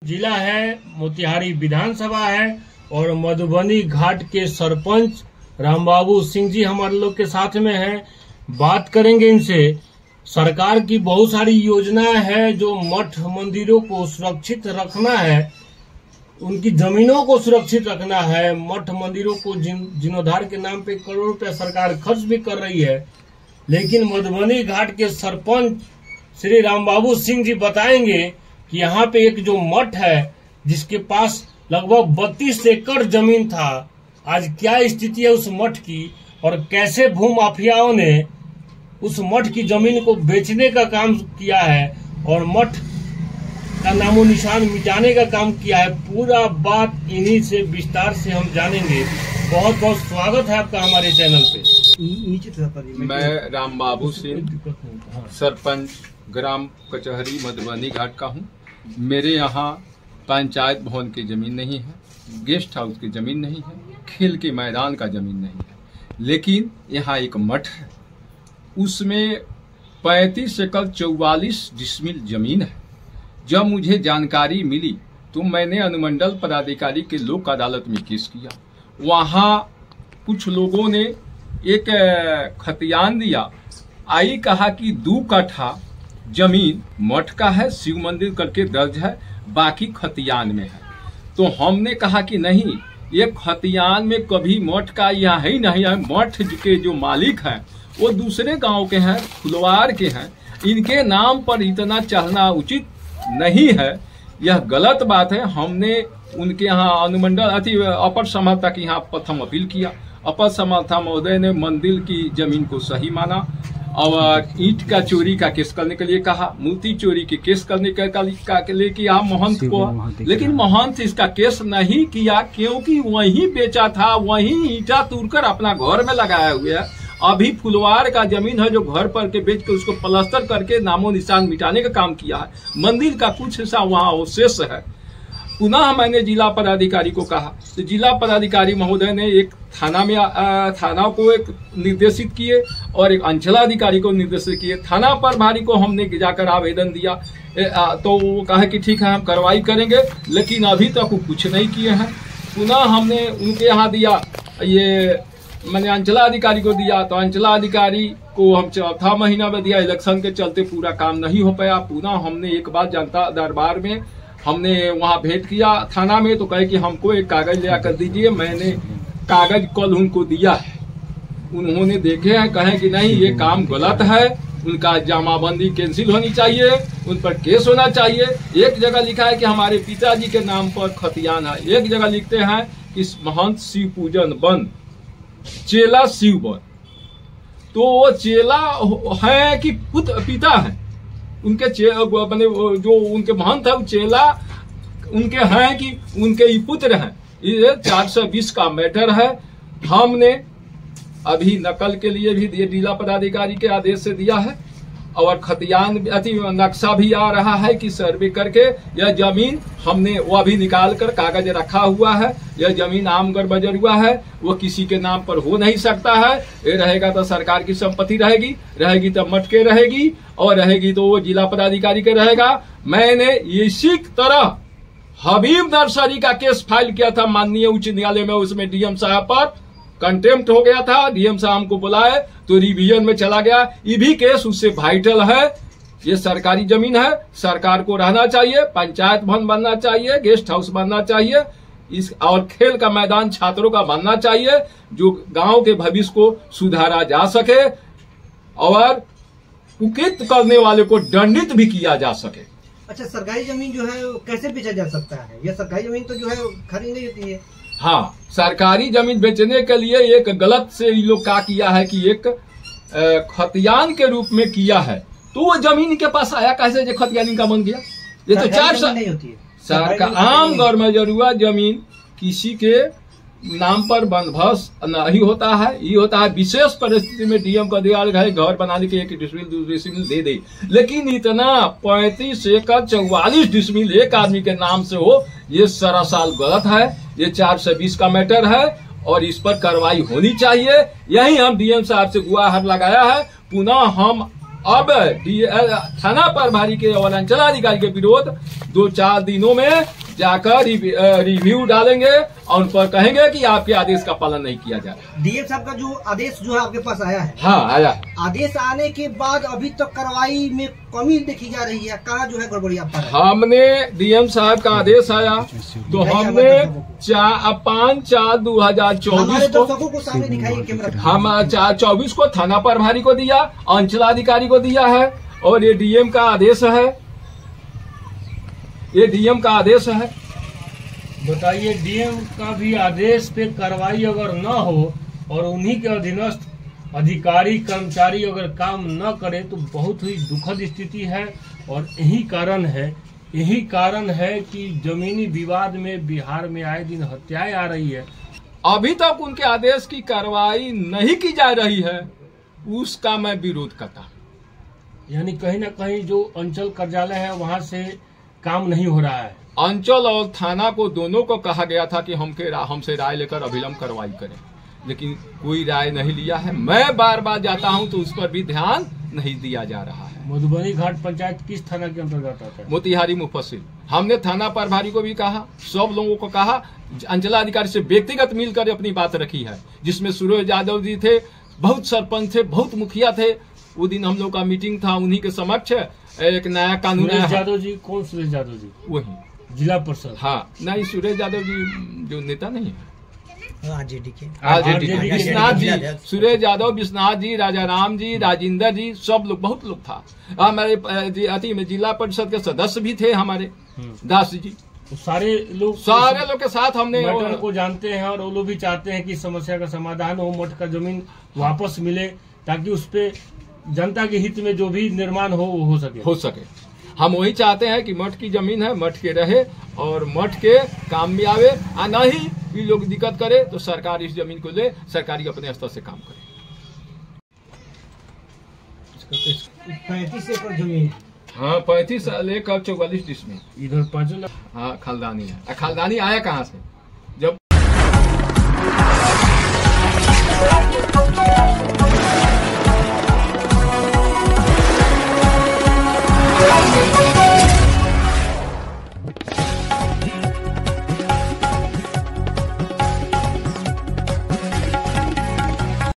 जिला है, मोतिहारी विधानसभा है और मधुबनी घाट के सरपंच रामबाबू सिंह जी हमारे लोग के साथ में है। बात करेंगे इनसे। सरकार की बहुत सारी योजनाएं है जो मठ मंदिरों को सुरक्षित रखना है, उनकी जमीनों को सुरक्षित रखना है। मठ मंदिरों को जीर्णोद्धार के नाम पे करोड़ों रुपया सरकार खर्च भी कर रही है, लेकिन मधुबनी घाट के सरपंच श्री रामबाबू सिंह जी बताएंगे कि यहाँ पे एक जो मठ है जिसके पास लगभग 32 एकड़ जमीन था, आज क्या स्थिति है उस मठ की और कैसे भूमाफियाओं ने उस मठ की जमीन को बेचने का काम किया है और मठ का नामो निशान मिटाने का काम किया है। पूरा बात इन्हीं से विस्तार से हम जानेंगे। बहुत बहुत स्वागत है आपका हमारे चैनल पे। मैं रामबाबू सिंह, सरपंच ग्राम कचहरी मधुबनी घाट का हूँ। मेरे यहाँ पंचायत भवन की जमीन नहीं है, गेस्ट हाउस की जमीन नहीं है, खेल के मैदान का जमीन नहीं है, लेकिन यहाँ एक मठ है, उसमें 35 एकड़ 44 डिसमिल जमीन है। जब मुझे जानकारी मिली तो मैंने अनुमंडल पदाधिकारी के लोक अदालत में केस किया। वहाँ कुछ लोगों ने एक खतियान दिया, आई कहा कि 2 कट्ठा जमीन मठ का है, शिव मंदिर करके दर्ज है, बाकी खतियान में है। तो हमने कहा कि नहीं, ये खतियान में कभी मठ का यहाँ है ही नहीं है। मठ के जो मालिक हैं वो दूसरे गांव के हैं, फुलवार के हैं। इनके नाम पर इतना चलना उचित नहीं है, यह गलत बात है। हमने उनके यहाँ अनुमंडल अपर समाहर्ता के यहाँ प्रथम अपील किया। अपर समाहर्ता महोदय ने मंदिर की जमीन को सही माना और ईंट का चोरी का केस करने के लिए कहा, मूर्ति चोरी के केस करने के लिए किया महंत को, लेकिन महंत इसका केस नहीं किया क्योंकि वहीं बेचा था, वहीं ईंटा तोड़कर अपना घर में लगाया हुआ है। अभी फुलवार का जमीन है जो घर पर के बेच के उसको प्लास्टर करके नामो निशान मिटाने का काम किया है। मंदिर का कुछ हिस्सा वहाँ अवशेष है। पुनः मैंने जिला पदाधिकारी को कहा तो जिला पदाधिकारी महोदय ने एक थाना को एक निर्देशित किए और एक अंचलाधिकारी को निर्देशित किए। थाना प्रभारी को हमने जाकर आवेदन दिया तो वो कहा कि ठीक है हम कार्रवाई करेंगे, लेकिन अभी तक वो कुछ नहीं किए हैं। पुनः हमने उनके यहाँ दिया, ये मैंने अंचलाधिकारी को दिया तो अंचलाधिकारी को हम 4था महीना में दिया। इलेक्शन के चलते पूरा काम नहीं हो पाया। पुनः हमने एक बार जनता दरबार में हमने वहाँ भेंट किया थाना में, तो कहे कि हमको एक कागज ले आकर दीजिए। मैंने कागज कल उनको दिया है, उन्होंने देखे हैं, कहे कि नहीं ये काम गलत है, उनका जमाबंदी कैंसिल होनी चाहिए, उन पर केस होना चाहिए। एक जगह लिखा है कि हमारे पिताजी के नाम पर खतियान है, एक जगह लिखते हैं कि महंत शिव पूजन बंद, चेला शिव बन। तो वो चेला है कि पिता है उनके, जो उनके महंत है चेला उनके हैं कि उनके ही पुत्र हैं। ये 420 का मैटर है। हमने अभी नकल के लिए भी जिला पदाधिकारी के आदेश से दिया है और खतियान नक्शा भी आ रहा है कि सर्वे करके यह जमीन हमने वो अभी निकाल कर कागज रखा हुआ है। यह जमीन आमगर बजर हुआ है, वो किसी के नाम पर हो नहीं सकता है। ये रहेगा तो सरकार की संपत्ति रहेगी तो मठ के रहेगी और रहेगी तो वो जिला पदाधिकारी के रहेगा। मैंने इसी तरह हबीब नर्सरी का केस फाइल किया था माननीय उच्च न्यायालय में, उसमें डीएम साहब पर कंटेम्प्ट हो गया था। डीएम साहब हमको बुलाए तो रिवीजन में चला गया। ये भी केस उससे वाइटल है। ये सरकारी जमीन है, सरकार को रहना चाहिए, पंचायत भवन बनना चाहिए, गेस्ट हाउस बनना चाहिए, इस और खेल का मैदान छात्रों का बनना चाहिए, जो गांव के भविष्य को सुधारा जा सके और कुकृत्य करने वाले को दंडित भी किया जा सके। अच्छा, सरकारी जमीन जो है कैसे बेचा जा सकता है? यह सरकारी जमीन तो जो है खरीद नहीं होती है। हाँ, सरकारी जमीन बेचने के लिए एक गलत से ये लोग क्या किया है कि एक खतियान के रूप में किया है, तो वो जमीन के पास आया कैसे जो खतियानी का बन गया? ये तो 4 नहीं होती है। सरकार आम घर में जरूर जमीन किसी के नाम पर बंदोबस्त नहीं होता है। ये होता है विशेष परिस्थिति में डीएम का दिया है घर बनाने के 1 डिसमिल 2 डिसमिल दे दे, लेकिन इतना 35 एकड़ 44 डिसमिल एक आदमी के नाम से हो, ये सरासर गलत है। ये 420 का मैटर है और इस पर कार्रवाई होनी चाहिए। यही हम डीएम साहब से गुहार लगाया है। पुनः हम अब थाना प्रभारी के और अंचलाधिकारी के विरोध 2-4 दिनों में जाकर रिव्यू डालेंगे और उन पर कहेंगे कि आपके आदेश का पालन नहीं किया जा रहा। डीएम साहब का जो आदेश जो है आपके पास आया है, हाँ आया। आदेश आने के बाद अभी तक कार्रवाई में कमी देखी जा रही है, कहाँ जो है गड़बड़ी आप? हमने डीएम साहब का आदेश आया तो हमने 5/4/2024 को सामने दिखाई कैमरा, हम 4/24 को थाना प्रभारी को दिया, अंचलाधिकारी को दिया है और ये डीएम का आदेश है, ये डीएम का आदेश है। बताइए, डीएम का भी आदेश पे कार्रवाई अगर न हो और उन्हीं के अधीनस्थ अधिकारी कर्मचारी अगर काम न करे तो बहुत ही दुखद स्थिति है। और यही कारण है कि जमीनी विवाद में बिहार में आए दिन हत्याएं आ रही है। अभी तक उनके आदेश की कार्रवाई नहीं की जा रही है, उसका मैं विरोध करता। यानी कहीं न कहीं जो अंचल कार्यालय है वहाँ से काम नहीं हो रहा है। अंचल और थाना को दोनों को कहा गया था कि हमसे राय लेकर अविलंब कार्रवाई करें, लेकिन कोई राय नहीं लिया है। मैं बार बार जाता हूं तो उस पर भी ध्यान नहीं दिया जा रहा है। मधुबनी घाट पंचायत किस थाना के अंतर्गत आता है? मोतिहारी मुफस्सिल। हमने थाना प्रभारी को भी कहा, सब लोगों को कहा, अंचलाधिकारी से व्यक्तिगत मिलकर अपनी बात रखी है, जिसमें सूरज यादव जी थे, बहुत सरपंच थे, बहुत मुखिया थे। वो दिन हम लोग का मीटिंग था, उन्हीं के समक्ष एक नया कानून है। यादव जी? कौन सुरेश यादव जी? वही जिला परिषद। हाँ, नहीं, सुरेश यादव जी जो नेता नहीं है, आरजेडी विश्वनाथ जी, सुरेश यादव, विश्वनाथ जी, राजाराम जी, राजेंद्र जी, सब लोग, बहुत लोग था। हमारे में जिला परिषद के सदस्य भी थे हमारे, दास जी, सारे लोग के साथ हमने को जानते हैं और वो लोग भी चाहते हैं कि समस्या का समाधान हो, मठ का जमीन वापस मिले, ताकि उस पे जनता के हित में जो भी निर्माण हो सके। हम वही चाहते हैं कि मठ की जमीन है, मठ के रहे और मठ के काम में आवे, और न ही ये लोग दिक्कत करे तो सरकार इस जमीन को ले, सरकारी अपने स्तर से काम करे। 35 एकड़ जमीन। हाँ, 35 लेकर 44 डिसमिल। इधर 5 लाख। हाँ, खालदानी है। खालदानी आया कहाँ से?